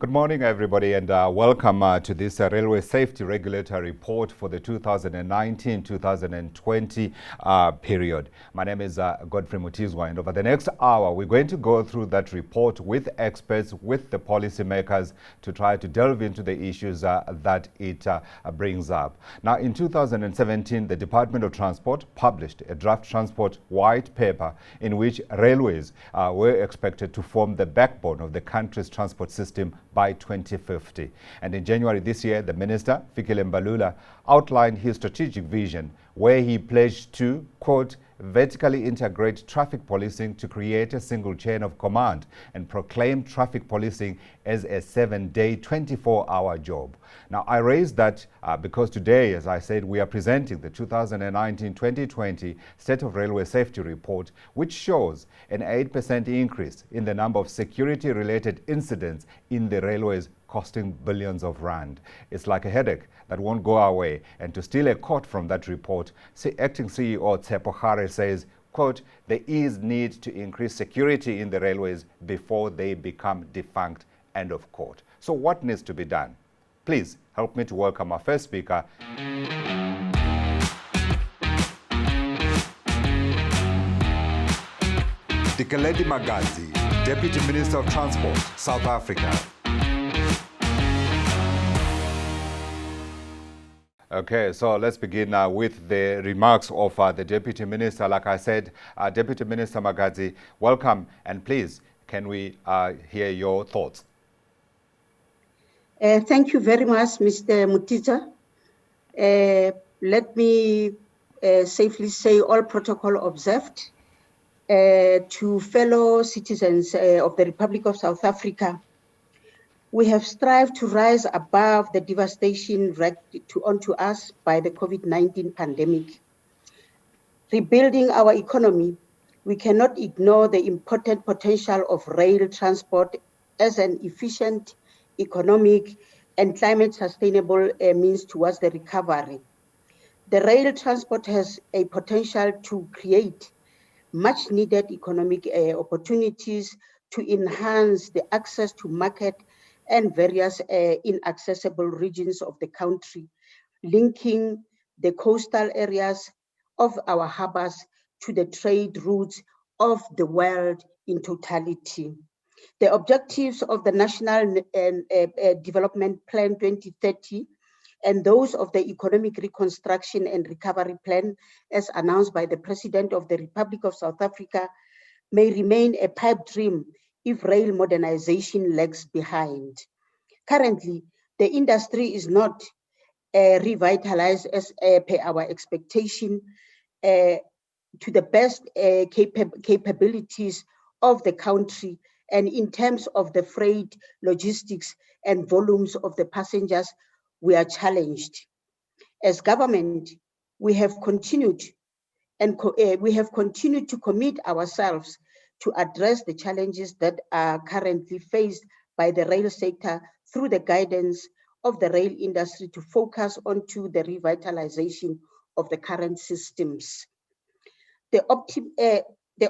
Good morning, everybody, and welcome to this Railway Safety Regulator report for the 2019-2020 period. My name is Godfrey Mutizwa, and over the next hour, we're going to go through that report with experts, with the policymakers, to try to delve into the issues that it brings up. Now, in 2017, the Department of Transport published a draft transport white paper in which railways were expected to form the backbone of the country's transport system by 2050. And in January this year, the Minister, Fikile Mbalula, outlined his strategic vision where he pledged to, quote, vertically integrate traffic policing to create a single chain of command and proclaim traffic policing as a 7-day, 24-hour job. Now, I raised that because today, as I said, we are presenting the 2019-2020 State of Railway Safety Report, which shows an 8% increase in the number of security-related incidents in the railways, costing billions of rand. It's like a headache that won't go away. And to steal a quote from that report, Acting CEO Tshepo Khare says, quote, there is need to increase security in the railways before they become defunct, end of quote. So what needs to be done? Please help me to welcome our first speaker. Fikile Mbalula, Deputy Minister of Transport, South Africa. Okay, so let's begin with the remarks of the Deputy Minister. Like I said, Deputy Minister Mbalula, welcome, and please, can we hear your thoughts? Thank you very much, Mr. Mutita. Let me safely say all protocol observed. To fellow citizens of the Republic of South Africa, we have strived to rise above the devastation wreaked onto us by the COVID-19 pandemic. Rebuilding our economy, we cannot ignore the important potential of rail transport as an efficient, economic, and climate sustainable means towards the recovery. The rail transport has a potential to create much needed economic opportunities to enhance the access to market and various inaccessible regions of the country, linking the coastal areas of our harbors to the trade routes of the world in totality. The objectives of the National Development Plan 2030 and those of the Economic Reconstruction and Recovery Plan, as announced by the President of the Republic of South Africa, may remain a pipe dream if rail modernization lags behind. Currently, the industry is not revitalized as per our expectation to the best capabilities of the country, and in terms of the freight, logistics, and volumes of the passengers, we are challenged. As government, we have continued to commit ourselves to address the challenges that are currently faced by the rail sector through the guidance of the rail industry to focus onto the revitalization of the current systems. The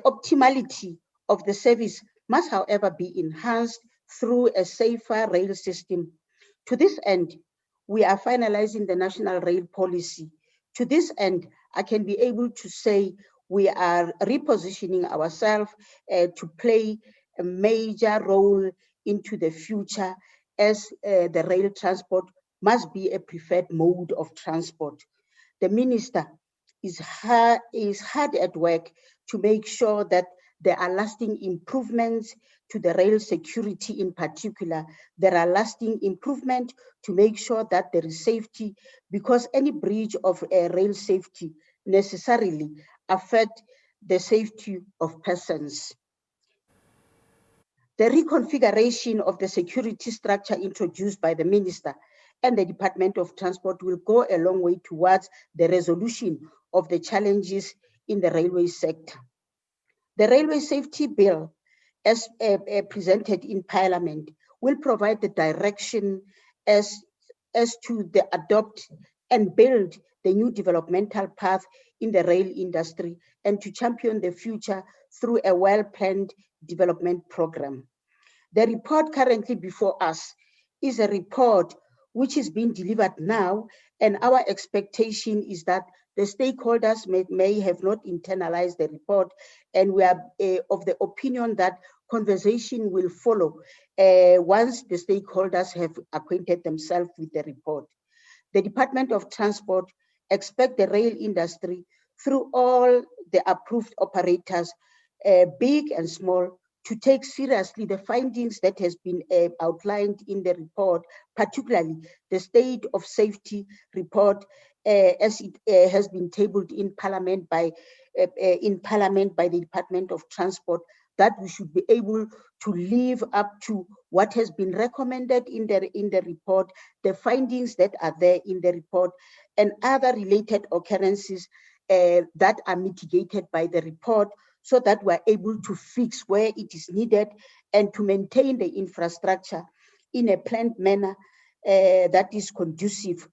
optimality of the service must, however, be enhanced through a safer rail system. To this end, we are finalizing the national rail policy. To this end, I can be able to say we are repositioning ourselves to play a major role into the future, as the rail transport must be a preferred mode of transport. The minister is hard at work to make sure that there are lasting improvements to the rail security in particular. There are lasting improvements to make sure that there is safety, because any breach of rail safety necessarily affect the safety of persons. The reconfiguration of the security structure introduced by the minister and the Department of Transport will go a long way towards the resolution of the challenges in the railway sector. The Railway Safety Bill, as presented in Parliament, will provide the direction as to the adopt and build the new developmental path in the rail industry and to champion the future through a well-planned development program. The report currently before us is a report which is being delivered now, and our expectation is that the stakeholders may have not internalized the report, and we are of the opinion that conversation will follow once the stakeholders have acquainted themselves with the report. The Department of Transport expects the rail industry through all the approved operators, big and small, to take seriously the findings that has been outlined in the report, particularly the state of safety report as it has been tabled in Parliament by the Department of Transport, that we should be able to live up to what has been recommended in the report, the findings that are there in the report, and other related occurrences that are mitigated by the report, so that we're able to fix where it is needed and to maintain the infrastructure in a planned manner that is conducive.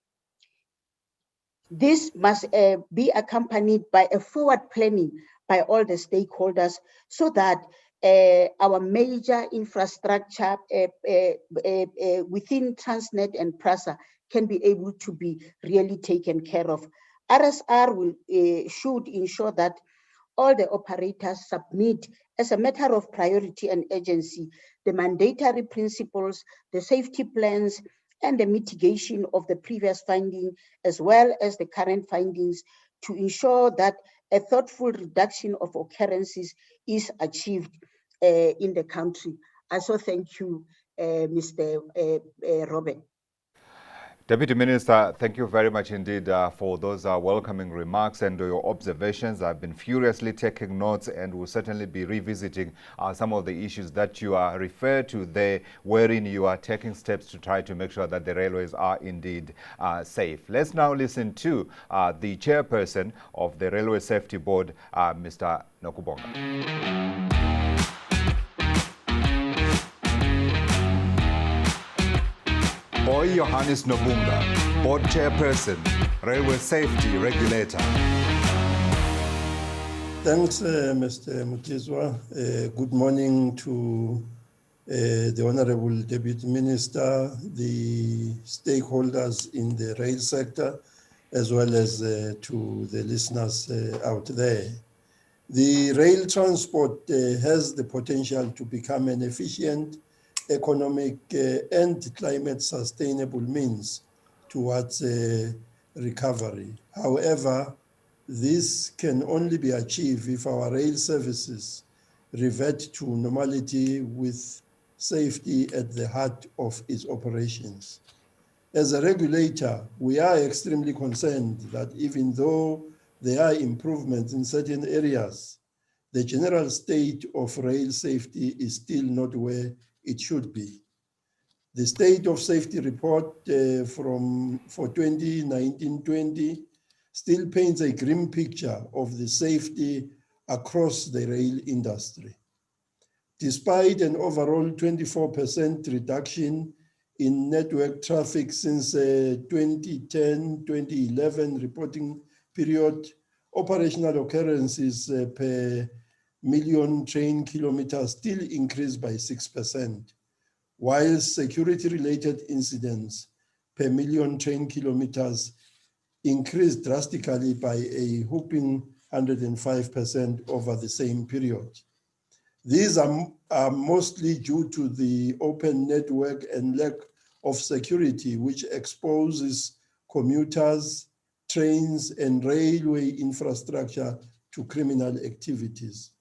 This must be accompanied by a forward planning by all the stakeholders, so that our major infrastructure within Transnet and PRASA can be able to be really taken care of. RSR should ensure that all the operators submit, as a matter of priority and urgency, the mandatory principles, the safety plans, and the mitigation of the previous finding, as well as the current findings, to ensure that a thoughtful reduction of occurrences is achieved in the country. Also, thank you, Mr. Robert. Deputy Minister, thank you very much indeed for those welcoming remarks and your observations. I've been furiously taking notes, and will certainly be revisiting some of the issues that you are referred to there, wherein you are taking steps to try to make sure that the railways are indeed safe. Let's now listen to the chairperson of the Railway Safety Board, Mr. Nokubonga. Boy Johannes Nobunga, Board Chairperson, Railway Safety Regulator. Thanks, Mr. Mutizwa. Good morning to the Honorable Deputy Minister, the stakeholders in the rail sector, as well as to the listeners out there. The rail transport has the potential to become an efficient, economic and climate sustainable means towards recovery. However, this can only be achieved if our rail services revert to normality with safety at the heart of its operations. As a regulator, we are extremely concerned that even though there are improvements in certain areas, the general state of rail safety is still not where it should be. The State of Safety report for 2019-20 still paints a grim picture of the safety across the rail industry. Despite an overall 24% reduction in network traffic since 2010-2011 reporting period, operational occurrences per million train kilometers still increased by 6%, while security-related incidents per million train kilometers increased drastically by a whopping 105% over the same period. These are mostly due to the open network and lack of security, which exposes commuters, trains, and railway infrastructure to criminal activities.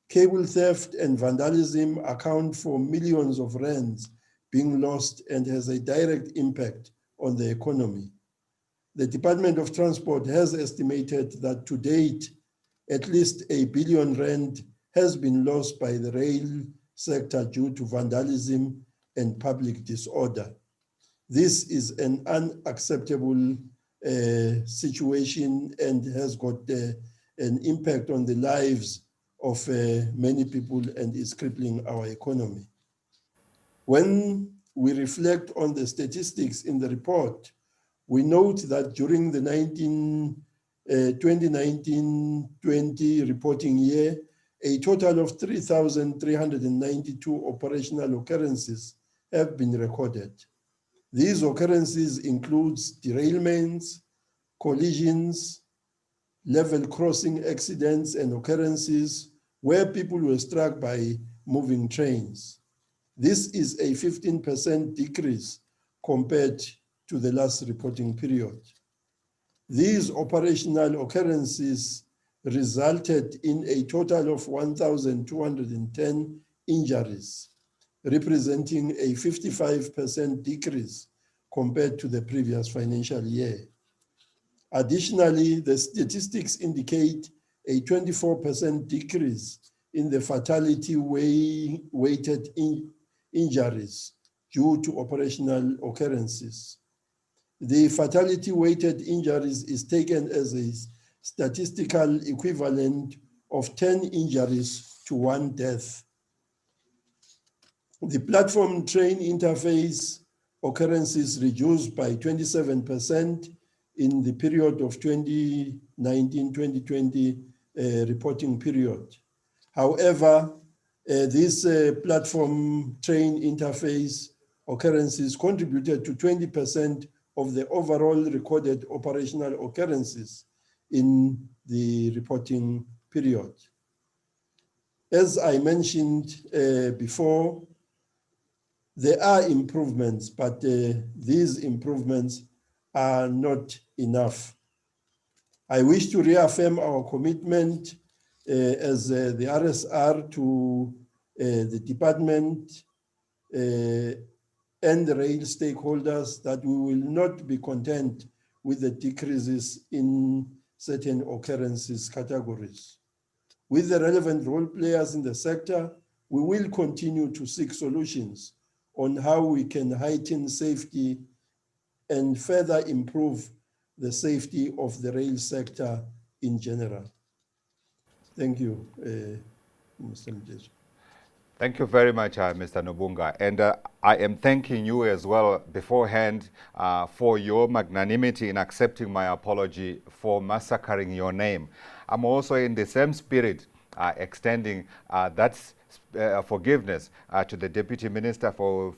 Cable theft and vandalism account for millions of rands being lost and has a direct impact on the economy. The Department of Transport has estimated that to date, at least R1 billion has been lost by the rail sector due to vandalism and public disorder. This is an unacceptable situation and has got an impact on the lives of many people and is crippling our economy. When we reflect on the statistics in the report, we note that during the 2019-20 reporting year, a total of 3,392 operational occurrences have been recorded. These occurrences include derailments, collisions, level crossing accidents and occurrences where people were struck by moving trains. This is a 15% decrease compared to the last reporting period. These operational occurrences resulted in a total of 1,210 injuries, representing a 55% decrease compared to the previous financial year. Additionally, the statistics indicate a 24% decrease in the fatality-weighted injuries due to operational occurrences. The fatality-weighted injuries is taken as a statistical equivalent of 10 injuries to 1 death. The platform train interface occurrences reduced by 27% in the period of 2019-2020 reporting period. However, this platform train interface occurrences contributed to 20% of the overall recorded operational occurrences in the reporting period. As I mentioned before, there are improvements, but these improvements are not enough. I wish to reaffirm our commitment as the RSR to the department and the rail stakeholders that we will not be content with the decreases in certain occurrences categories. With the relevant role players in the sector, we will continue to seek solutions on how we can heighten safety and further improve the safety of the rail sector in general. Thank you, Mr. Mjesu. Thank you very much, Mr. Nobunga. And I am thanking you as well beforehand for your magnanimity in accepting my apology for massacring your name. I'm also in the same spirit extending that forgiveness to the Deputy Minister for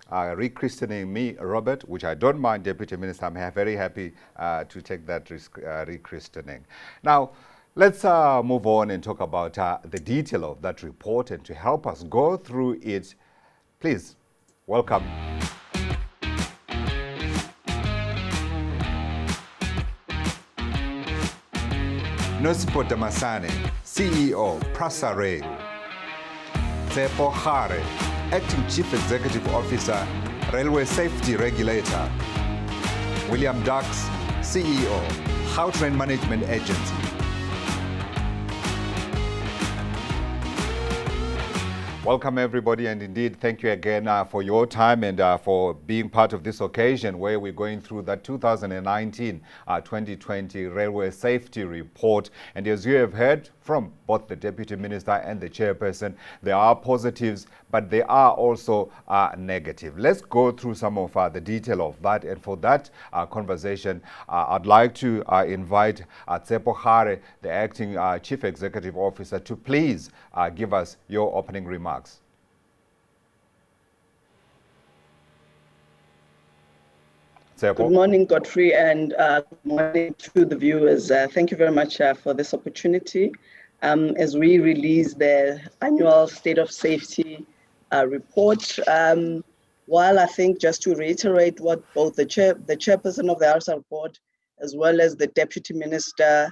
rechristening me, Robert, which I don't mind, Deputy Minister. I'm very happy to take that rechristening. Now, let's move on and talk about the detail of that report, and to help us go through it, please welcome Nosipho Damasane, CEO, Prasa Rail. Tsepo Hare, Acting Chief Executive Officer, Railway Safety Regulator. William Dux, CEO, Gautrain Management Agency. Welcome everybody, and indeed thank you again for your time and for being part of this occasion where we're going through that 2019-2020 Railway Safety Report. And as you have heard from both the Deputy Minister and the Chairperson, there are positives, but there are also negative. Let's go through some of the detail of that, and for that conversation, I'd like to invite Tsepo Hare, the Acting Chief Executive Officer, to please give us your opening remarks. Good morning, Godfrey, and good morning to the viewers. Thank you very much for this opportunity. As we release the annual State of Safety report, while I think just to reiterate what both the chairperson of the RSR board as well as the Deputy Minister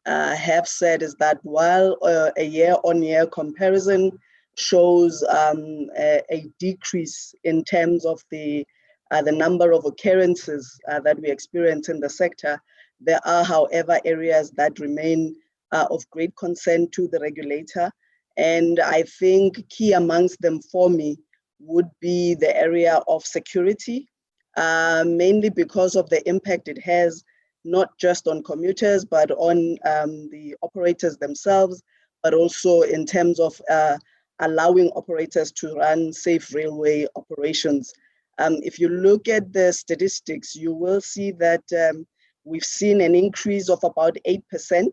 have said, is that while a year-on-year comparison shows a decrease in terms of the number of occurrences that we experience in the sector, there are, however, areas that remain of great concern to the regulator. And I think key amongst them for me would be the area of security, mainly because of the impact it has, not just on commuters, but on the operators themselves, but also in terms of allowing operators to run safe railway operations. If you look at the statistics, you will see that we've seen an increase of about 8%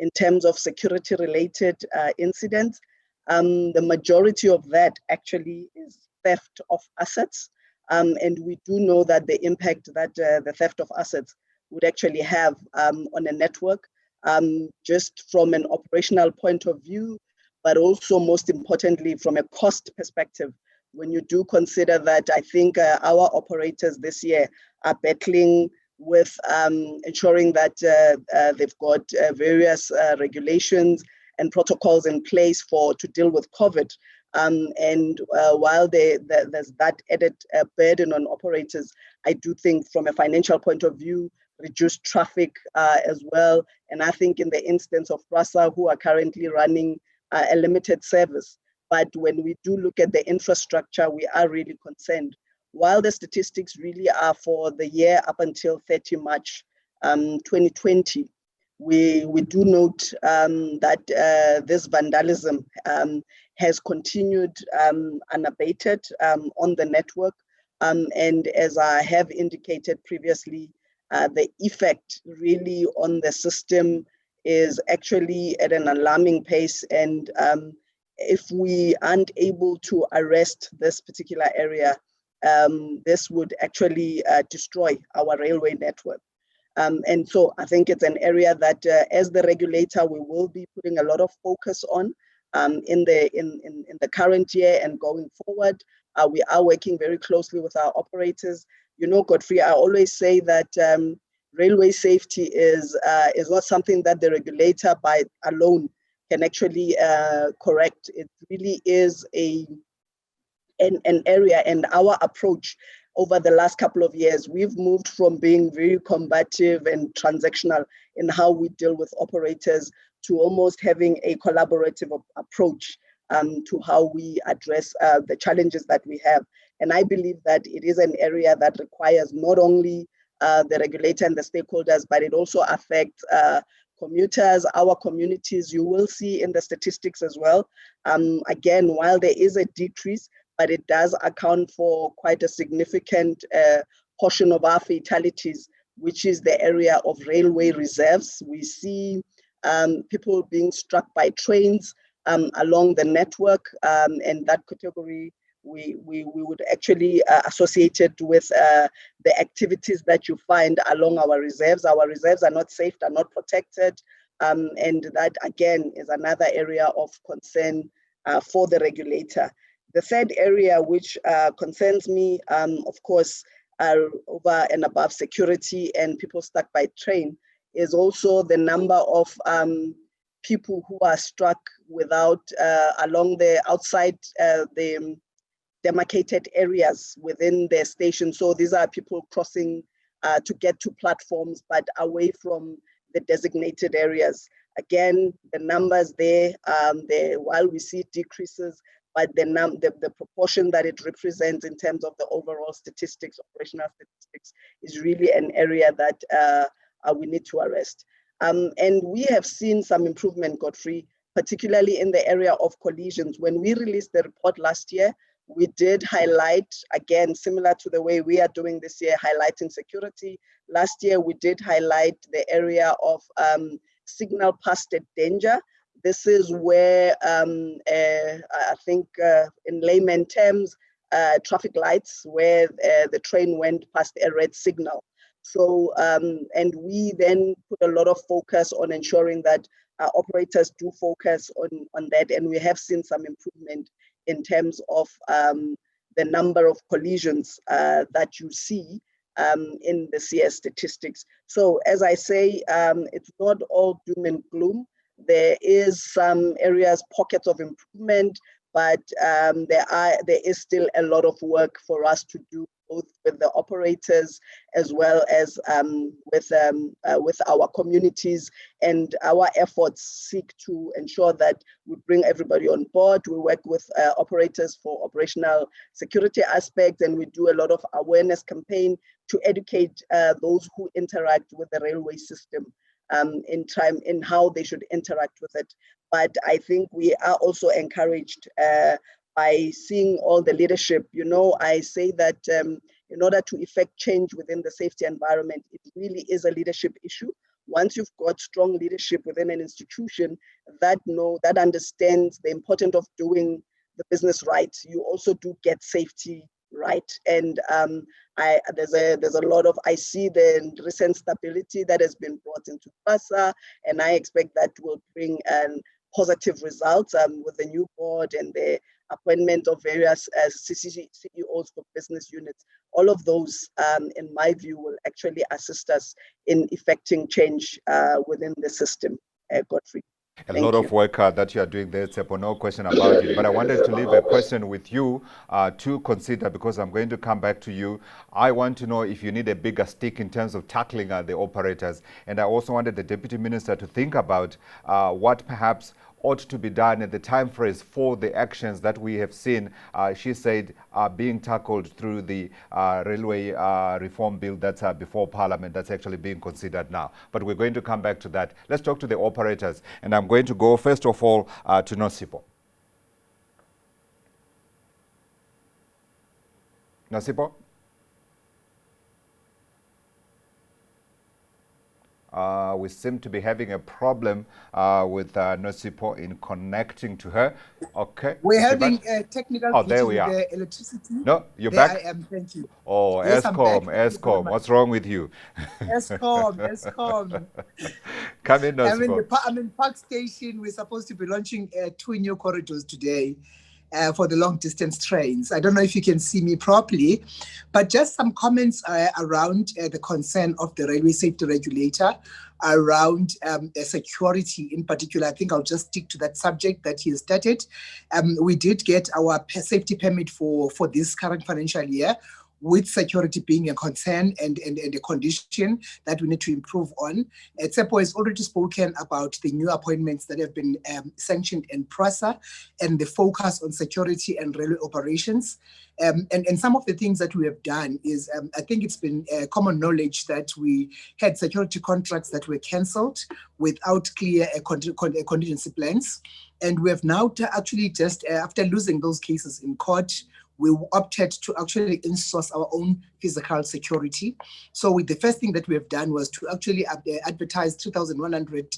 in terms of security-related incidents. The majority of that actually is theft of assets. And we do know that the impact that the theft of assets would actually have on a network, just from an operational point of view, but also most importantly from a cost perspective. When you do consider that, I think our operators this year are battling with ensuring that they've got various regulations and protocols in place to deal with COVID. And while there's that added burden on operators, I do think from a financial point of view, reduced traffic as well. And I think in the instance of Prasa, who are currently running a limited service, but when we do look at the infrastructure, we are really concerned. While the statistics really are for the year up until 30 March 2020, we do note that this vandalism has continued unabated on the network. And as I have indicated previously, the effect really on the system is actually at an alarming pace. And if we aren't able to arrest this particular area, this would actually destroy our railway network. And so I think it's an area that as the regulator, we will be putting a lot of focus on in the current year and going forward. We are working very closely with our operators. You know, Godfrey, I always say that railway safety is not something that the regulator by alone can actually correct. It really is an area, and our approach over the last couple of years, we've moved from being very combative and transactional in how we deal with operators to almost having a collaborative approach to how we address the challenges that we have. And I believe that it is an area that requires not only the regulator and the stakeholders, but it also affects commuters, our communities. You will see in the statistics as well. Again, while there is a decrease, but it does account for quite a significant portion of our fatalities, which is the area of railway reserves. We see people being struck by trains along the network, and that category we would actually associate it with the activities that you find along our reserves. Our reserves are not safe, are not protected, and that again is another area of concern for the regulator. The third area which concerns me, of course, over and above security and people stuck by train, is also the number of people who are struck without along the outside the demarcated areas within the station. So these are people crossing to get to platforms, but away from the designated areas. Again, the numbers there, while we see decreases, but the proportion that it represents in terms of the overall statistics, operational statistics, is really an area that we need to arrest. And we have seen some improvement, Godfrey, particularly in the area of collisions. When we released the report last year, we did highlight, again, similar to the way we are doing this year, highlighting security. Last year, we did highlight the area of signal past danger. This is where I think in layman terms, traffic lights where the train went past a red signal. So, and we then put a lot of focus on ensuring that operators do focus on that. And we have seen some improvement in terms of the number of collisions that you see in the CS statistics. So as I say, it's not all doom and gloom. There is some areas, pockets of improvement, but there is still a lot of work for us to do, both with the operators as well as with our communities. And our efforts seek to ensure that we bring everybody on board. We work with operators for operational security aspects, and we do a lot of awareness campaign to educate those who interact with the railway system in how they should interact with it. But I think we are also encouraged by seeing all the leadership. You know, I say that in order to effect change within the safety environment, it really is a leadership issue. Once you've got strong leadership within an institution that understands the importance of doing the business right, you also do get safety right. And there's a lot of, I see the recent stability that has been brought into PRASA, and I expect that will bring positive results with the new board and the appointment of various CEOs for business units. All of those, in my view, will actually assist us in effecting change within the system, Godfrey. A lot of work that you are doing there, Tsepo, no question about it. But I wanted to leave a question with you to consider, because I'm going to come back to you. I want to know if you need a bigger stick in terms of tackling the operators. And I also wanted the Deputy Minister to think about what perhaps ought to be done at the time phrase for the actions that we have seen, she said, are being tackled through the railway reform bill that's before Parliament, that's actually being considered now. But we're going to come back to that. Let's talk to the operators. And I'm going to go, first of all, to Nosipo. Nosipo? We seem to be having a problem with Nosipo in connecting to her. Okay. We're having technical issues with the electricity. No, you're there back? I am, thank you. Oh, Yes, ESCOM. What's wrong with you? ESCOM. Come in, Nosipo. I'm in Park Station. We're supposed to be launching 2 new corridors today for the long distance trains. I don't know if you can see me properly, but just some comments around the concern of the railway safety regulator around security in particular. I think I'll just stick to that subject that he started. We did get our safety permit for this current financial year, with security being a concern and a condition that we need to improve on. Tsepo has already spoken about the new appointments that have been sanctioned in PRASA and the focus on security and railway operations. And some of the things that we have done is, I think it's been common knowledge that we had security contracts that were cancelled without clear contingency plans. And we have now actually just, after losing those cases in court, we opted to actually insource our own physical security. So the first thing that we have done was to actually advertise 3,100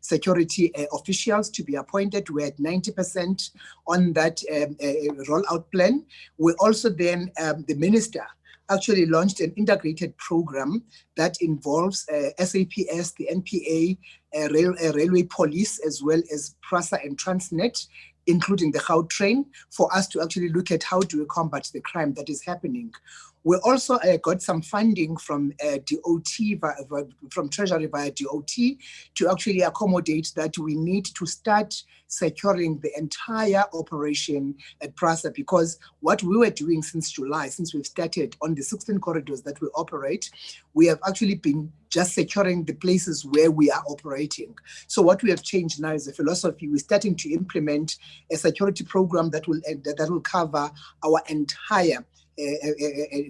security officials to be appointed. We had 90% on that rollout plan. We also then, the minister actually launched an integrated program that involves SAPS, the NPA, Railway Police, as well as PRASA and Transnet, including the Gautrain, for us to actually look at how do we combat the crime that is happening. We also got some funding from DOT, from Treasury via DOT, to actually accommodate that we need to start securing the entire operation at PRASA, because what we were doing since July, since we've started on the 16 corridors that we operate, we have actually been just securing the places where we are operating. So what we have changed now is a philosophy. We're starting to implement a security program that will cover our entire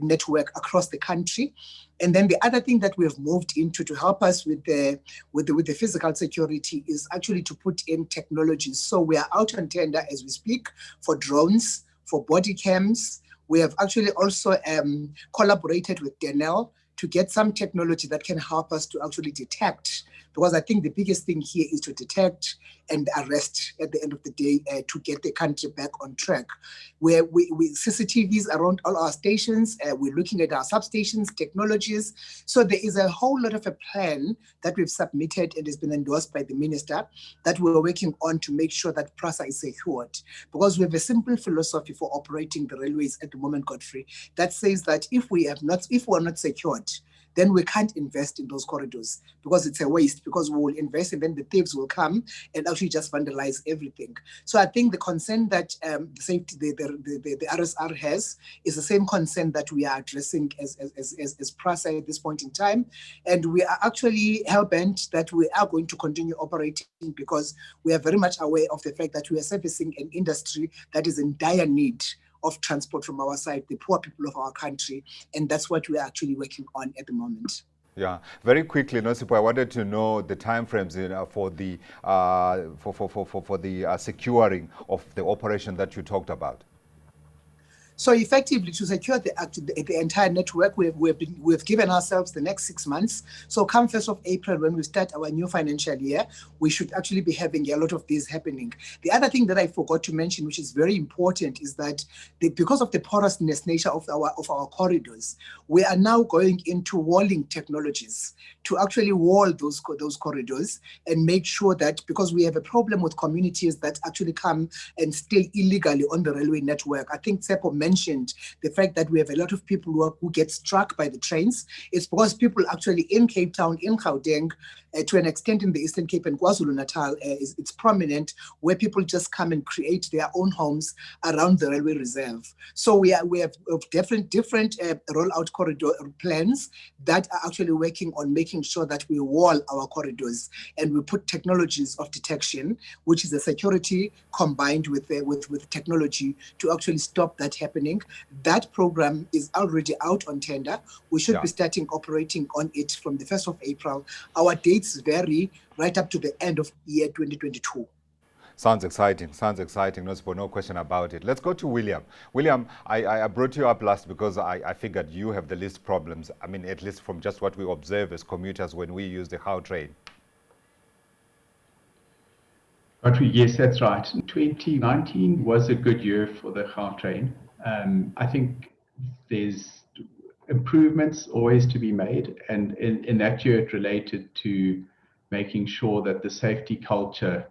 network across the country. And then the other thing that we have moved into to help us with the physical security is actually to put in technologies. So we are out on tender as we speak for drones, for body cams. We have actually also collaborated with Denel to get some technology that can help us to actually detect, because I think the biggest thing here is to detect and arrest at the end of the day to get the country back on track. Where we CCTVs around all our stations, we're looking at our substations, technologies. So there is a whole lot of a plan that we've submitted and has been endorsed by the minister that we're working on to make sure that PRASA is secured. Because we have a simple philosophy for operating the railways at the moment, Godfrey, that says that if we're not secured, then we can't invest in those corridors, because it's a waste, because we will invest and then the thieves will come and actually just vandalize everything. So I think the concern that the RSR has is the same concern that we are addressing as PRASA at this point in time. And we are actually hell-bent that we are going to continue operating, because we are very much aware of the fact that we are servicing an industry that is in dire need of transport from our side, the poor people of our country, and that's what we are actually working on at the moment. Yeah, very quickly, Nosipo, I wanted to know the timeframes for the securing of the operation that you talked about. So effectively, to secure the entire network, we've given ourselves the next 6 months. So come 1st of April, when we start our new financial year, we should actually be having a lot of these happening. The other thing that I forgot to mention, which is very important, is that because of the porousness nature of our corridors, we are now going into walling technologies to actually wall those corridors and make sure that, because we have a problem with communities that actually come and stay illegally on the railway network. I think Tsepo mentioned the fact that we have a lot of people who get struck by the trains. It's because people actually in Cape Town, in Gauteng, to an extent in the Eastern Cape and KwaZulu-Natal, it's prominent, where people just come and create their own homes around the railway reserve. So we have different rollout corridor plans that are actually working on making sure that we wall our corridors and we put technologies of detection, which is a security combined with technology, to actually stop that happening. That program is already out on tender. We should be starting operating on it from the 1st of April. Our dates vary right up to the end of year 2022. Sounds exciting, no question about it. Let's go to William. William, I brought you up last because I figured you have the least problems, I mean, at least from just what we observe as commuters when we use the Gautrain. Yes, that's right. 2019 was a good year for the Gautrain. I think there's improvements always to be made, and in that year it related to making sure that the safety culture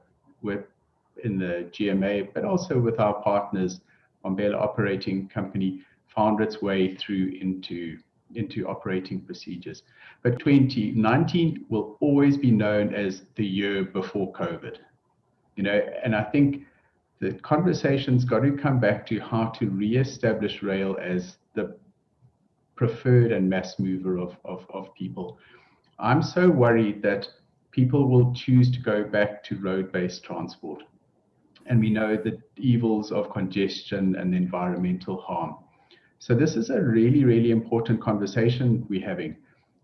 in the GMA, but also with our partners, Mbalula Operating Company, found its way through into operating procedures. But 2019 will always be known as the year before COVID. And I think the conversation's got to come back to how to re-establish rail as the preferred and mass mover of people. I'm so worried that people will choose to go back to road-based transport. And we know the evils of congestion and environmental harm. So this is a really, really important conversation we're having.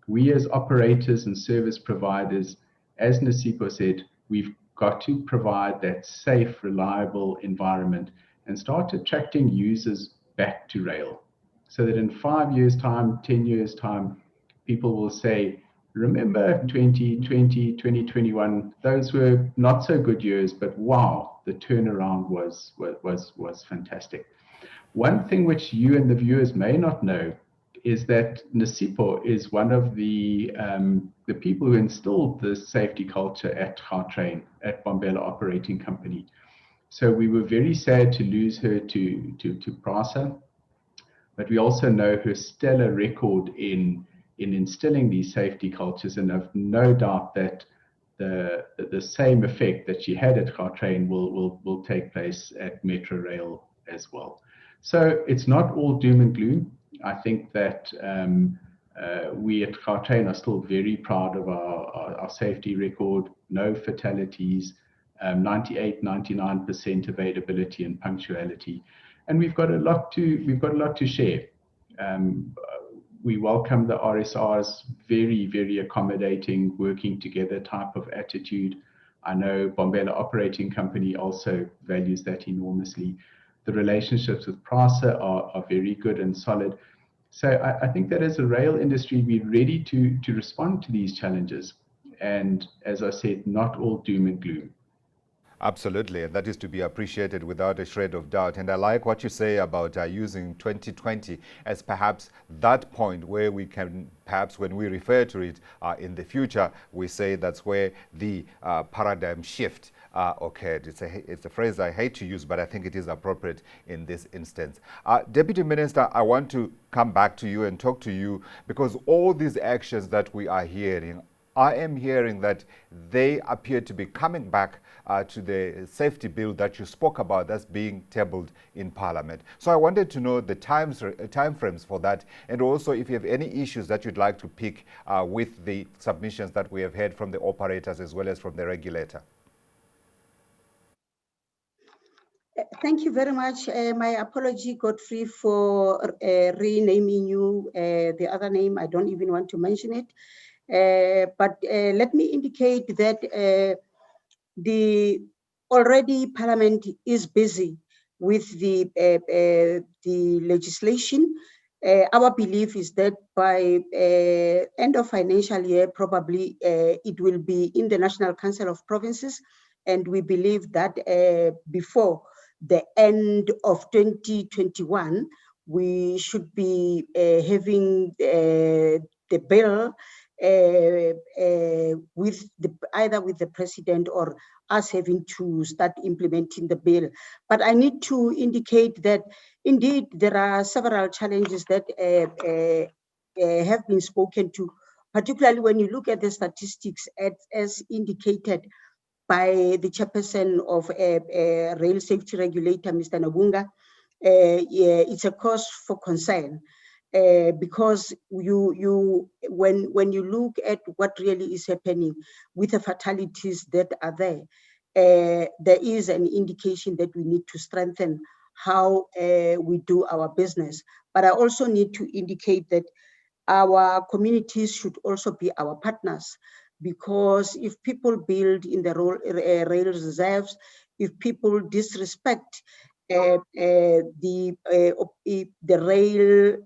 We as operators and service providers, as Nasipo said, we've got to provide that safe, reliable environment and start attracting users back to rail, so that in 5 years' time, 10 years' time, people will say, remember 2020, 2021, those were not so good years, but wow, the turnaround was fantastic. One thing which you and the viewers may not know is that Nasipo is one of the people who instilled the safety culture at Gautrain, at Mbalula Operating Company. So we were very sad to lose her to PRASA, but we also know her stellar record in instilling these safety cultures, and have no doubt that the same effect that she had at Gautrain will take place at Metro Rail as well. So it's not all doom and gloom. I think that we at Gautrain are still very proud of our safety record, no fatalities, 98-99% availability and punctuality, and we've got a lot to share. We welcome the RSR's very, very accommodating, working together type of attitude. I know Mbalula Operating Company also values that enormously. The relationships with PRASA are very good and solid. So I think that as a rail industry, we're ready to respond to these challenges. And as I said, not all doom and gloom. Absolutely, and that is to be appreciated without a shred of doubt. And I like what you say about using 2020 as perhaps that point where we can, perhaps when we refer to it in the future, we say that's where the paradigm shift occurred. It's a phrase I hate to use, but I think it is appropriate in this instance. Deputy Minister, I want to come back to you and talk to you, because all these actions that we are hearing, I am hearing that they appear to be coming back to the safety bill that you spoke about that's being tabled in Parliament. So I wanted to know the time frames for that, and also if you have any issues that you'd like to pick with the submissions that we have heard from the operators as well as from the regulator. Thank you very much. My apology, Godfrey, for renaming you the other name. I don't even want to mention it. But let me indicate that already Parliament is busy with the legislation. Our belief is that by end of financial year, probably it will be in the National Council of Provinces, and we believe that before the end of 2021, we should be having the bill with either with the president or us having to start implementing the bill. But I need to indicate that indeed there are several challenges that have been spoken to, particularly when you look at the statistics as indicated by the chairperson of Rail Safety Regulator, Mr. Nobunga. Yeah, it's a cause for concern. Because when you look at what really is happening with the fatalities that are there, there is an indication that we need to strengthen how we do our business. But I also need to indicate that our communities should also be our partners, because if people build in the rail reserves, if people disrespect the rail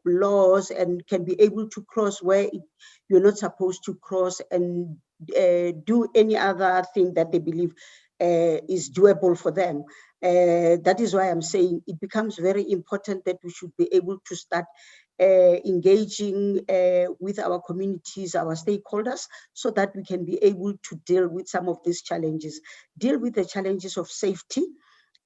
laws and can be able to cross where you're not supposed to cross and do any other thing that they believe is doable for them. That is why I'm saying it becomes very important that we should be able to start engaging with our communities, our stakeholders, so that we can be able to deal with some of these challenges, deal with the challenges of safety,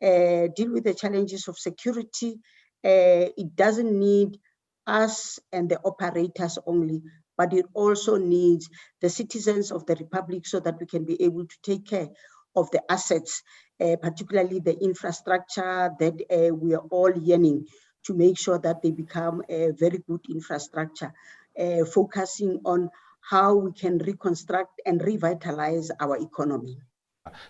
deal with the challenges of security. It doesn't need us and the operators only, but it also needs the citizens of the Republic, so that we can be able to take care of the assets, particularly the infrastructure that we are all yearning to make sure that they become a very good infrastructure, focusing on how we can reconstruct and revitalize our economy.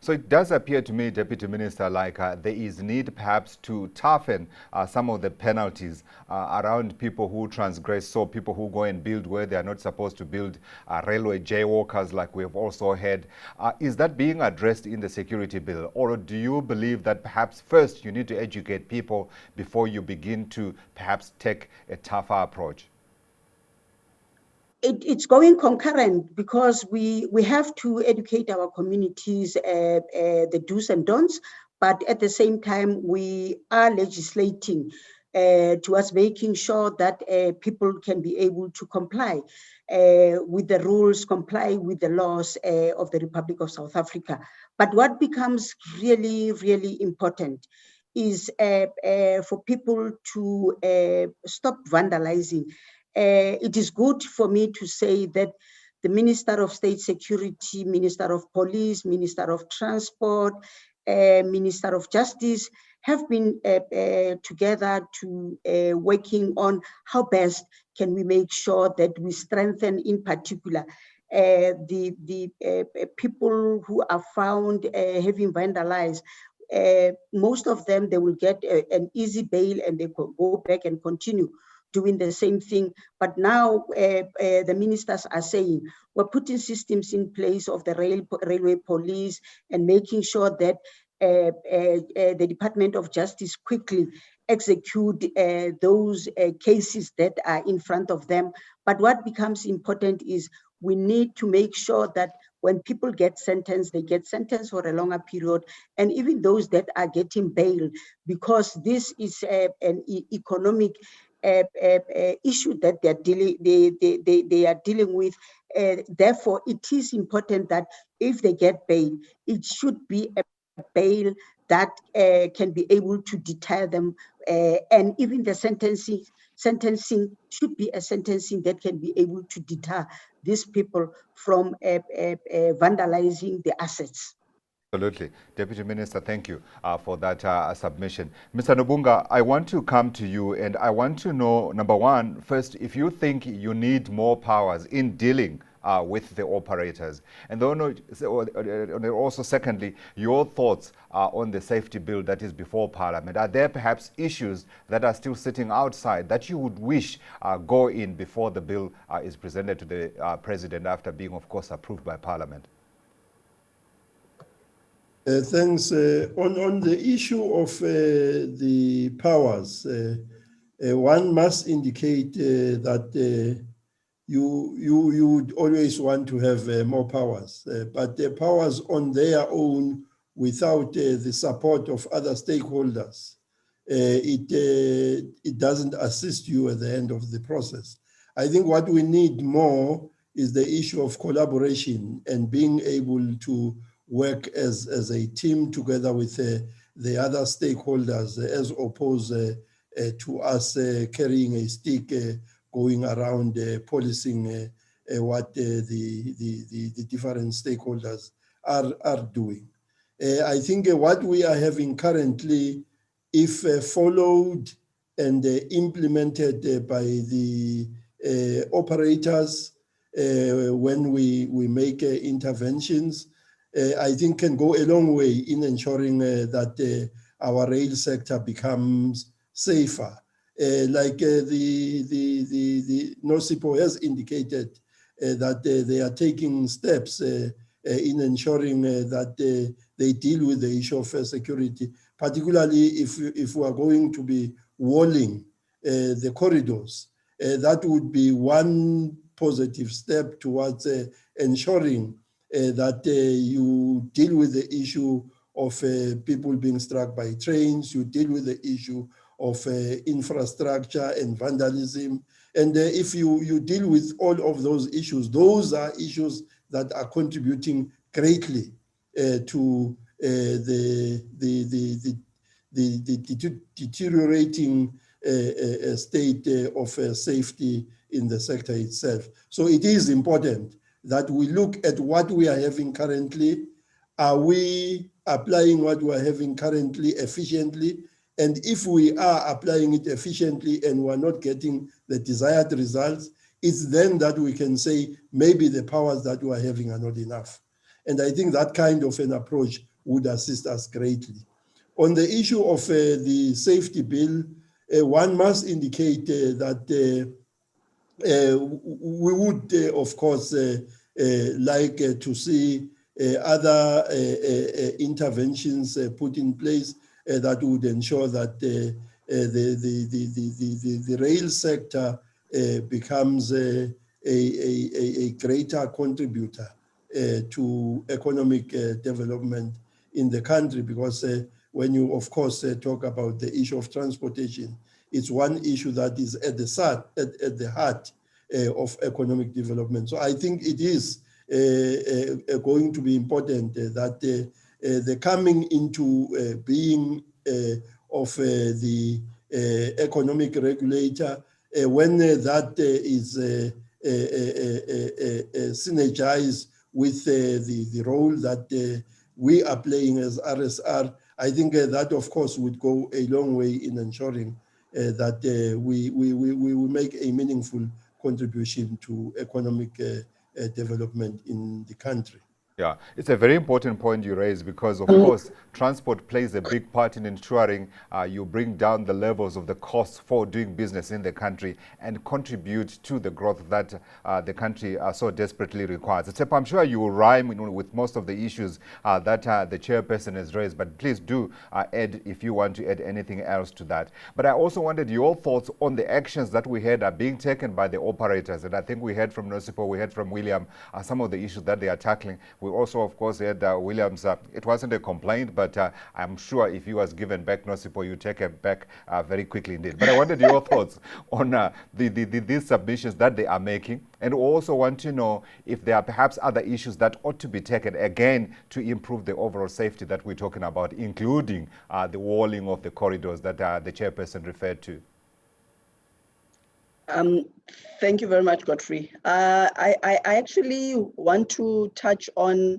So it does appear to me, Deputy Minister, like there is need perhaps to toughen some of the penalties around people who transgress, so people who go and build where they are not supposed to build, railway jaywalkers like we have also heard. Is that being addressed in the security bill, or do you believe that perhaps first you need to educate people before you begin to perhaps take a tougher approach? It's going concurrent, because we have to educate our communities the do's and don'ts, but at the same time we are legislating towards making sure that people can be able to comply with the rules, comply with the laws of the Republic of South Africa. But what becomes really, really important is for people to stop vandalizing. It is good for me to say that the Minister of State Security, Minister of Police, Minister of Transport, Minister of Justice have been together to working on how best can we make sure that we strengthen, in particular, the people who are found having vandalized. Most of them, they will get an easy bail and they can go back and continue doing the same thing. But now the ministers are saying we're putting systems in place of the railway police and making sure that the Department of Justice quickly execute those cases that are in front of them. But what becomes important is we need to make sure that when people get sentenced, they get sentenced for a longer period, and even those that are getting bail, because this is an economic issue that they are dealing with. Therefore, it is important that if they get bail, it should be a bail that can be able to deter them, and even the sentencing should be a sentencing that can be able to deter these people from vandalizing the assets. Absolutely. Deputy Minister, thank you for that submission. Mr. Nobunga, I want to come to you and I want to know, number one, first, if you think you need more powers in dealing with the operators. And then also, secondly, your thoughts on the safety bill that is before Parliament. Are there perhaps issues that are still sitting outside that you would wish go in before the bill is presented to the President after being, of course, approved by Parliament? Thanks. On the issue of the powers, one must indicate that you would always want to have more powers, but the powers on their own, without the support of other stakeholders, it doesn't assist you at the end of the process. I think what we need more is the issue of collaboration and being able to work as a team together with the other stakeholders, as opposed to us carrying a stick going around policing what the different stakeholders are doing. I think what we are having currently, if followed and implemented by the operators when we make interventions, I think can go a long way in ensuring that our rail sector becomes safer. Like the NOSIPO has indicated that they are taking steps in ensuring that they deal with the issue of security, particularly if we are going to be walling the corridors. That would be one positive step towards ensuring that you deal with the issue of people being struck by trains, you deal with the issue of infrastructure and vandalism. And if you deal with all of those are issues that are contributing greatly to the deteriorating state of safety in the sector itself. So it is important that we look at what we are having currently. Are we applying what we are having currently efficiently? And if we are applying it efficiently and we're not getting the desired results, it's then that we can say maybe the powers that we are having are not enough. And I think that kind of an approach would assist us greatly. On the issue of the safety bill, one must indicate that we would, of course, like to see other interventions put in place that would ensure that the rail sector becomes a greater contributor to economic development in the country, because when you, of course, talk about the issue of transportation, it's one issue that is at the heart of economic development. So I think it is going to be important that the coming into being of the economic regulator, when that is synergized with the role that we are playing as RSR, I think that, of course, would go a long way in ensuring that we make a meaningful contribution to economic development in the country. Yeah, it's a very important point you raise, because, of course, transport plays a big part in ensuring you bring down the levels of the costs for doing business in the country and contribute to the growth that the country so desperately requires. Except I'm sure you will rhyme with most of the issues that the chairperson has raised, but please do add if you want to add anything else to that. But I also wanted your thoughts on the actions that we heard are being taken by the operators. And I think we heard from NOSIPO, we heard from William, some of the issues that they are tackling. We also, of course, had Williams. It wasn't a complaint, but I'm sure if he was given back NOSIPO, you take it back very quickly indeed. But I wanted your thoughts on these submissions that they are making, and also want to know if there are perhaps other issues that ought to be taken again to improve the overall safety that we're talking about, including the walling of the corridors that the chairperson referred to. Thank you very much, Godfrey. I actually want to touch on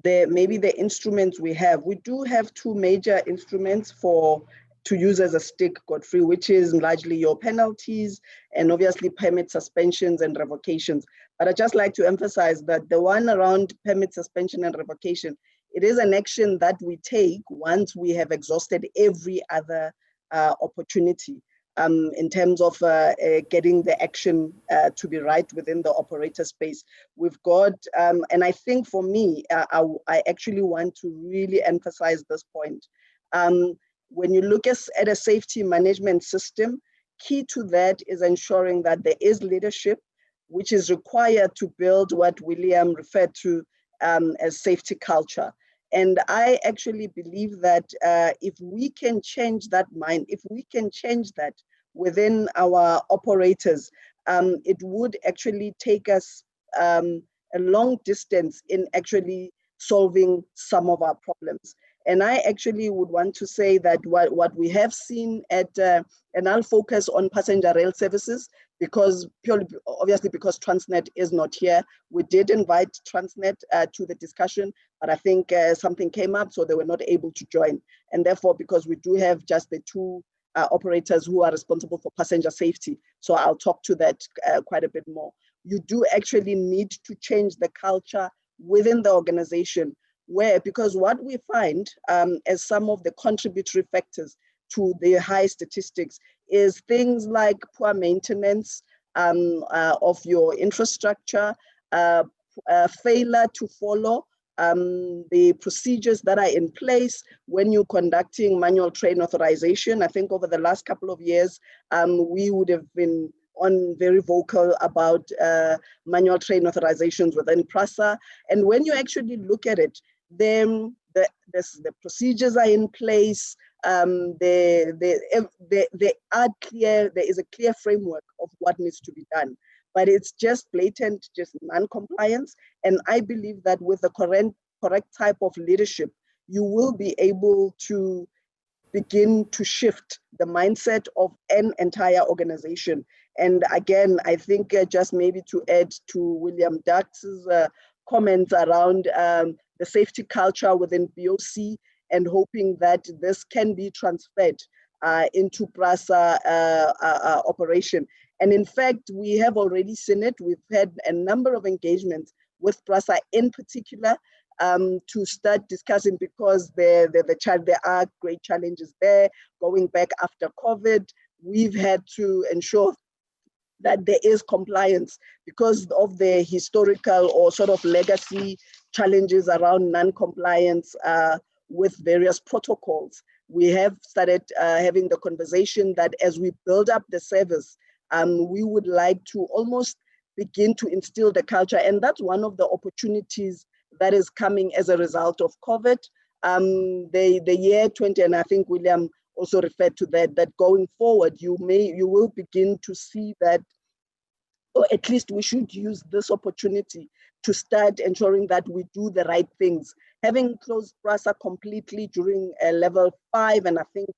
maybe the instruments we have. We do have two major instruments to use as a stick, Godfrey, which is largely your penalties and obviously permit suspensions and revocations. But I'd just like to emphasize that the one around permit suspension and revocation, it is an action that we take once we have exhausted every other opportunity. in terms of getting the action to be right within the operator space. We've got, and I think for me, I actually want to really emphasize this point. When you look at a safety management system, key to that is ensuring that there is leadership, which is required to build what William referred to as safety culture. And I actually believe that if we can change that mind, if we can change that within our operators, it would actually take us a long distance in actually solving some of our problems. And I actually would want to say that what we have seen at, and I'll focus on passenger rail services, because obviously because Transnet is not here. We did invite Transnet to the discussion, but I think something came up, so they were not able to join. And therefore, because we do have just the two operators who are responsible for passenger safety, so I'll talk to that quite a bit more. You do actually need to change the culture within the organization, because what we find as some of the contributory factors to the high statistics is things like poor maintenance of your infrastructure, failure to follow the procedures that are in place when you're conducting manual train authorization. I think over the last couple of years, we would have been very vocal about manual train authorizations within PRASA. And when you actually look at it, then the procedures are in place. They are clear. There is a clear framework of what needs to be done, but it's just blatant, just non-compliance. And I believe that with the correct type of leadership, you will be able to begin to shift the mindset of an entire organization. And again, I think just maybe to add to William Dux's comments around the safety culture within BOC, and hoping that this can be transferred into PRASA operation. And in fact, we have already seen it. We've had a number of engagements with PRASA in particular to start discussing, because there are great challenges there. Going back after COVID, we've had to ensure that there is compliance because of the historical or sort of legacy challenges around non-compliance with various protocols. We have started having the conversation that as we build up the service, we would like to almost begin to instill the culture. And that's one of the opportunities that is coming as a result of COVID. The year 20, and I think William also referred to that going forward, you will begin to see that, or at least we should use this opportunity to start ensuring that we do the right things. Having closed PRASA completely during level 5, and I think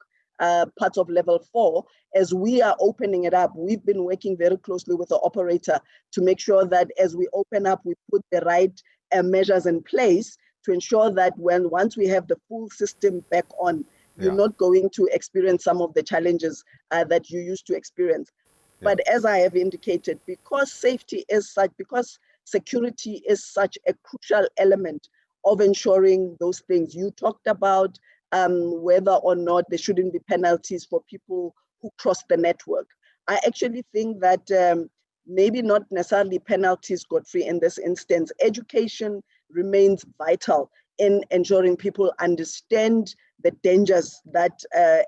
parts of level 4, as we are opening it up, we've been working very closely with the operator to make sure that as we open up, we put the right measures in place to ensure that once we have the full system back on, you're not going to experience some of the challenges that you used to experience. Yeah. But as I have indicated, because safety is such, because security is such a crucial element of ensuring those things. You talked about whether or not there shouldn't be penalties for people who cross the network. I actually think that maybe not necessarily penalties, Godfrey, in this instance. Education remains vital in ensuring people understand the dangers that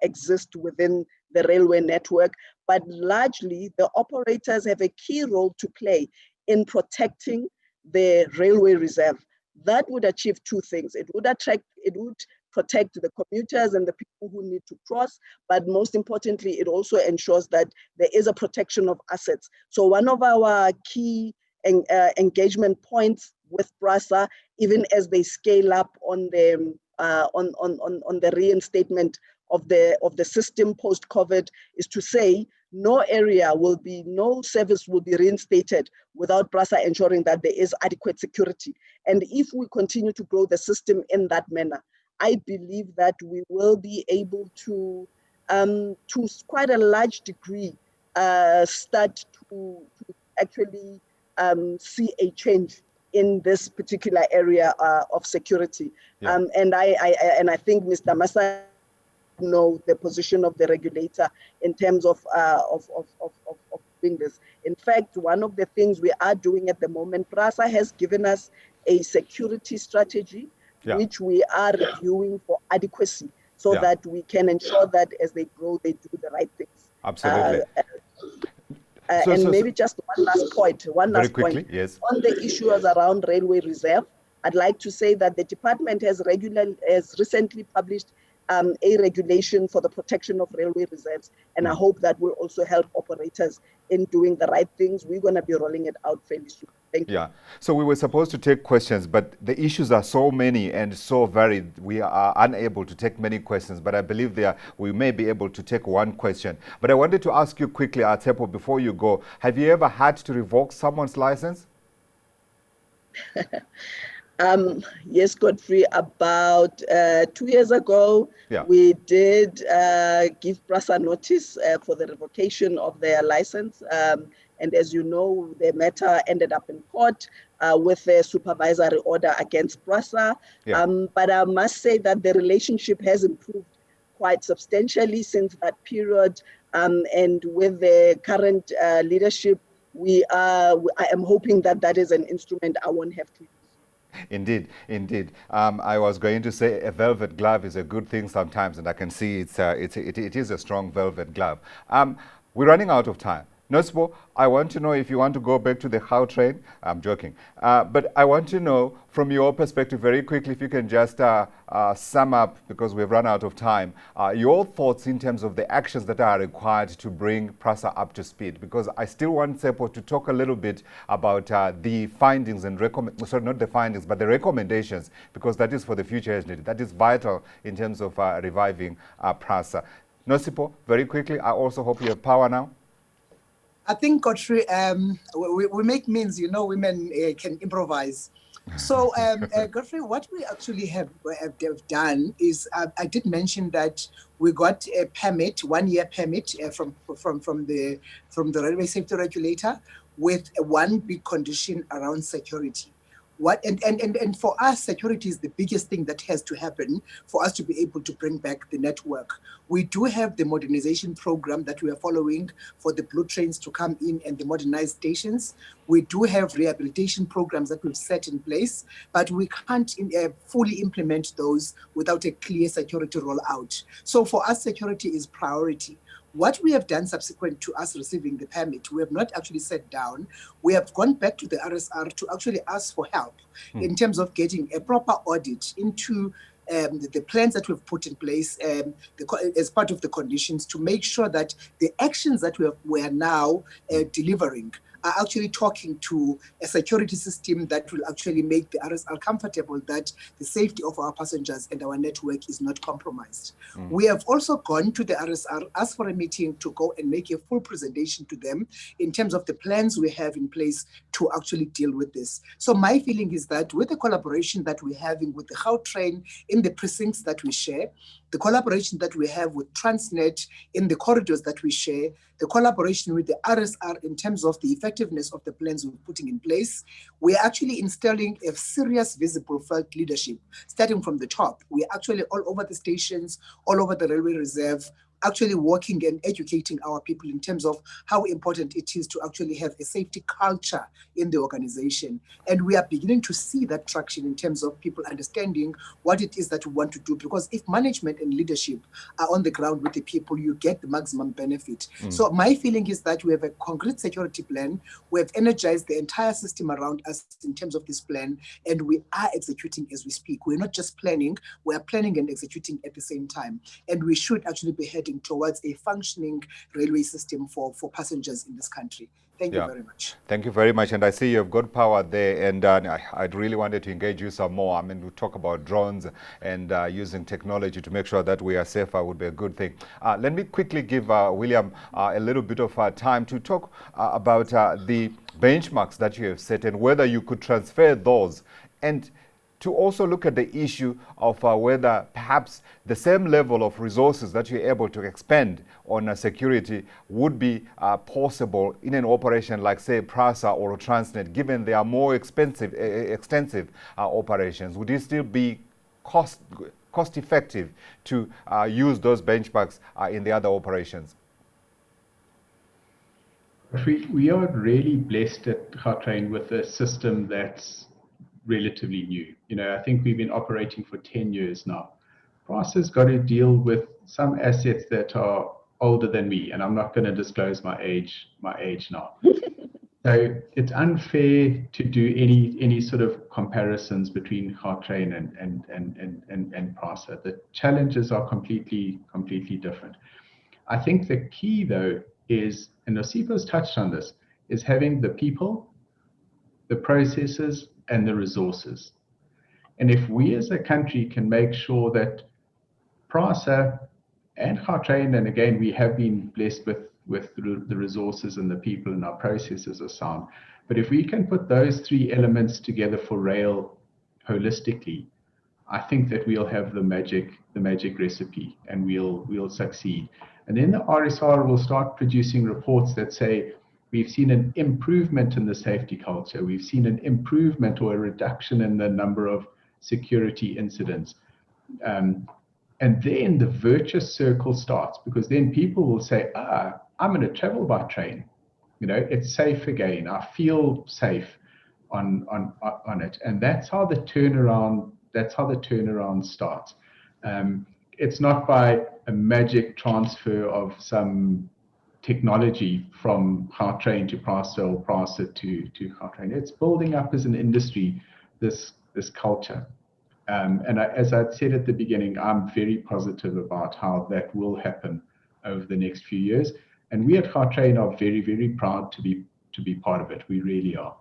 exist within the railway network, but largely the operators have a key role to play in protecting the railway reserve. That would achieve two things. It would protect the commuters and the people who need to cross, but most importantly, it also ensures that there is a protection of assets. So one of our key engagement points with PRASA, even as they scale up on the reinstatement of the system post-COVID, is to say no service will be reinstated without PRASA ensuring that there is adequate security. And if we continue to grow the system in that manner, I believe that we will be able to quite a large degree, start to actually see a change in this particular area of security. Yeah. And I think Mr. Massa know the position of the regulator in terms of doing this. In fact, one of the things we are doing at the moment, PRASA has given us a security strategy, which we are reviewing for adequacy, so that we can ensure that as they grow, they do the right things. Absolutely. Maybe just one last point. Yes. On the issues around railway reserve, I'd like to say that the department has recently published a regulation for the protection of railway reserves, and I hope that will also help operators in doing the right things. We're going to be rolling it out fairly soon. Thank you. Yeah. So we were supposed to take questions, but the issues are so many and so varied. We are unable to take many questions, but I believe we may be able to take one question. But I wanted to ask you quickly, Atepo, before you go, have you ever had to revoke someone's license? Yes, Godfrey, about 2 years ago, we did give PRASA notice for the revocation of their license. And as you know, the matter ended up in court with a supervisory order against PRASA. But I must say that the relationship has improved quite substantially since that period. And with the current leadership, I am hoping that that is an instrument I won't have to use. Indeed, indeed. I was going to say a velvet glove is a good thing sometimes, and I can see it is a strong velvet glove. We're running out of time. Nosipo, I want to know if you want to go back to the how train. I'm joking. But I want to know from your perspective very quickly, if you can just sum up, because we've run out of time, your thoughts in terms of the actions that are required to bring PRASA up to speed. Because I still want Tsepo to talk a little bit about the findings and not the findings, but the recommendations, because that is for the future, isn't it? That is vital in terms of reviving PRASA. Nosipo, very quickly, I also hope you have power now. I think, Godfrey, we make means, women can improvise. So, Godfrey, what we actually have done is, I did mention that we got a permit, 1-year permit from the Railway Safety Regulator, with one big condition around security. And for us, security is the biggest thing that has to happen for us to be able to bring back the network. We do have the modernization program that we are following for the blue trains to come in and the modernized stations. We do have rehabilitation programs that we've set in place, but we can't fully implement those without a clear security rollout. So for us, security is priority. What we have done subsequent to us receiving the permit, we have not actually sat down. We have gone back to the RSR to actually ask for help in terms of getting a proper audit into the plans that we've put in place as part of the conditions, to make sure that the actions that we are now delivering are actually talking to a security system that will actually make the RSR comfortable that the safety of our passengers and our network is not compromised. We have also gone to the RSR, asked for a meeting to go and make a full presentation to them in terms of the plans we have in place to actually deal with this. So my feeling is that with the collaboration that we're having with the Gautrain in the precincts that we share, the collaboration that we have with Transnet in the corridors that we share, the collaboration with the RSR in terms of the effectiveness of the plans we're putting in place, we're actually installing a serious visible felt leadership, starting from the top. We're actually all over the stations, all over the railway reserve, actually working and educating our people in terms of how important it is to actually have a safety culture in the organization. And we are beginning to see that traction in terms of people understanding what it is that we want to do, because if management and leadership are on the ground with the people, you get the maximum benefit. So my feeling is that we have a concrete security plan. We have energized the entire system around us in terms of this plan, and we are executing as we speak. We're not just planning, we are planning and executing at the same time. And we should actually be heading towards a functioning railway system for passengers in this country. Thank you very much. Thank you very much. And I see you've got power there, and I'd really wanted to engage you some more. I mean, we talk about drones and using technology to make sure that we are safer would be a good thing. Let me quickly give William a little bit of time to talk about the benchmarks that you have set and whether you could transfer those, and to also look at the issue of whether perhaps the same level of resources that you're able to expend on security would be possible in an operation like, say, PRASA or Transnet, given they are more extensive operations. Would it still be cost effective to use those benchmarks in the other operations? We are really blessed at Gautrain with a system that's relatively new. I think we've been operating for 10 years now. PRASA's got to deal with some assets that are older than me, and I'm not going to disclose my age now. So it's unfair to do any sort of comparisons between Gautrain and PRASA. The challenges are completely different. I think the key, though, is, and Nosipo's touched on this, is having the people, the processes, and the resources. And if we as a country can make sure that PRASA and Gautrain, and again, we have been blessed with the resources and the people and our processes are sound, but if we can put those three elements together for rail holistically, I think that we'll have the magic recipe, and we'll succeed. And then the RSR will start producing reports that say, we've seen an improvement in the safety culture, we've seen an improvement or a reduction in the number of security incidents. And then the virtuous circle starts, because then people will say, I'm going to travel by train. It's safe again. I feel safe on it. And that's how the turnaround starts. It's not by a magic transfer of some technology from Gautrain to PRASA or PRASA to Gautrain. It's building up as an industry this culture. As I said at the beginning, I'm very positive about how that will happen over the next few years. And we at Gautrain are very, very proud to be part of it. We really are.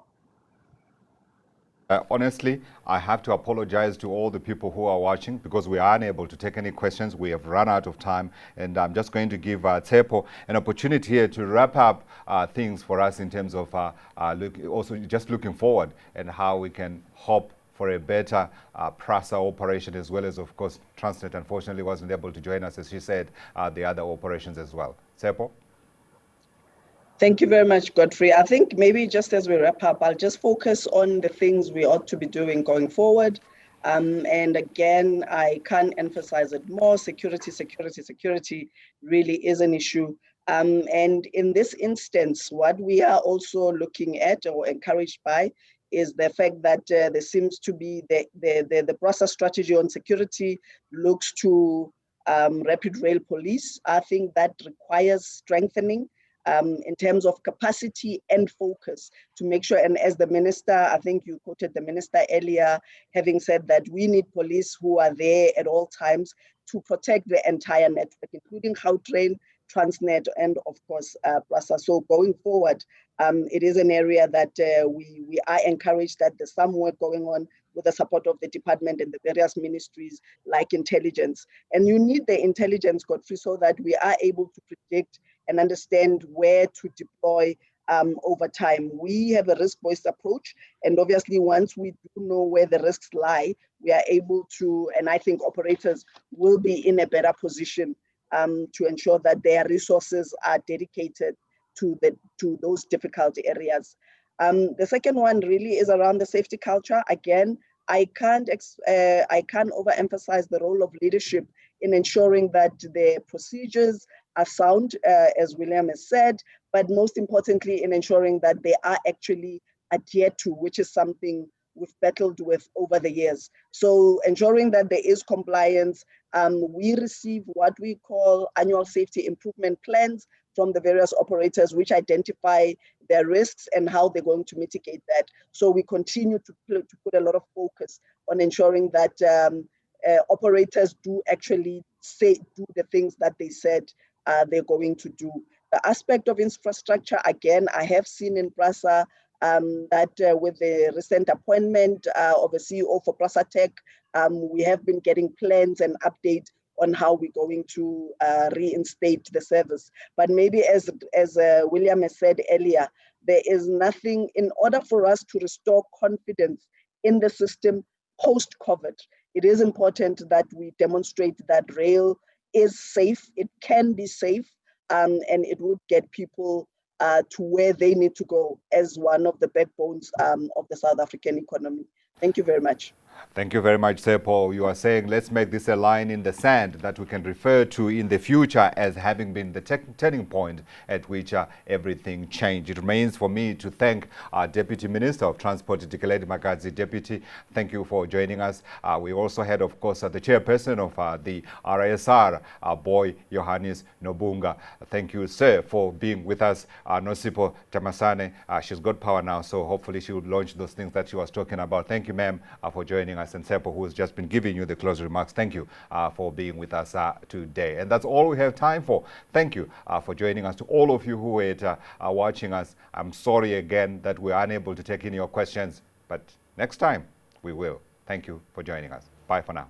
Honestly, I have to apologize to all the people who are watching because we are unable to take any questions. We have run out of time, and I'm just going to give Tsepo an opportunity here to wrap up things for us in terms of just looking forward and how we can hope for a better PRASA operation, as well as, of course, Transnet unfortunately wasn't able to join us, as she said, the other operations as well. Tsepo? Thank you very much, Godfrey. I think maybe just as we wrap up, I'll just focus on the things we ought to be doing going forward. And again, I can't emphasize it more. Security really is an issue. And in this instance, what we are also looking at or encouraged by is the fact that there seems to be the PRASA strategy on security looks to rapid rail police. I think that requires strengthening in terms of capacity and focus to make sure, and as the minister, I think you quoted the minister earlier, having said that we need police who are there at all times to protect the entire network, including Gautrain, Transnet, and of course, PRASA. So going forward, it is an area that we are encouraged that there's some work going on with the support of the department and the various ministries like intelligence. And you need the intelligence, Godfrey, so that we are able to predict and understand where to deploy over time. We have a risk-based approach, and obviously once we do know where the risks lie, we are able to, and I think operators will be in a better position to ensure that their resources are dedicated to those difficult areas. The second one really is around the safety culture. Again, I can't overemphasize the role of leadership in ensuring that the procedures are sound, as William has said, but most importantly in ensuring that they are actually adhered to, which is something we've battled with over the years. So ensuring that there is compliance. We receive what we call annual safety improvement plans from the various operators, which identify their risks and how they're going to mitigate that. So we continue to put a lot of focus on ensuring that operators do actually do the things that they said they're going to do. The aspect of infrastructure, again, I have seen in PRASA that with the recent appointment of a CEO for PRASA Tech, we have been getting plans and updates on how we're going to reinstate the service. But maybe as William has said earlier, there is nothing, in order for us to restore confidence in the system post-COVID, it is important that we demonstrate that rail is safe, it can be safe, and it would get people to where they need to go as one of the backbones of the South African economy. Thank you very much. Thank you very much, Sepo. You are saying let's make this a line in the sand that we can refer to in the future as having been the turning point at which everything changed. It remains for me to thank our Deputy Minister of Transport, Fikile Mbalula. Deputy, thank you for joining us. We also had, of course, the chairperson of the RISR, our boy Johannes Nobunga. Thank you, sir, for being with us. Nosipo Tamasane, she's got power now, so hopefully she will launch those things that she was talking about. Thank you, ma'am, for joining us, and Sepo, who has just been giving you the closing remarks. Thank you for being with us today. And that's all we have time for. Thank you for joining us. To all of you who are watching us, I'm sorry again that we're unable to take in your questions, but next time we will. Thank you for joining us. Bye for now.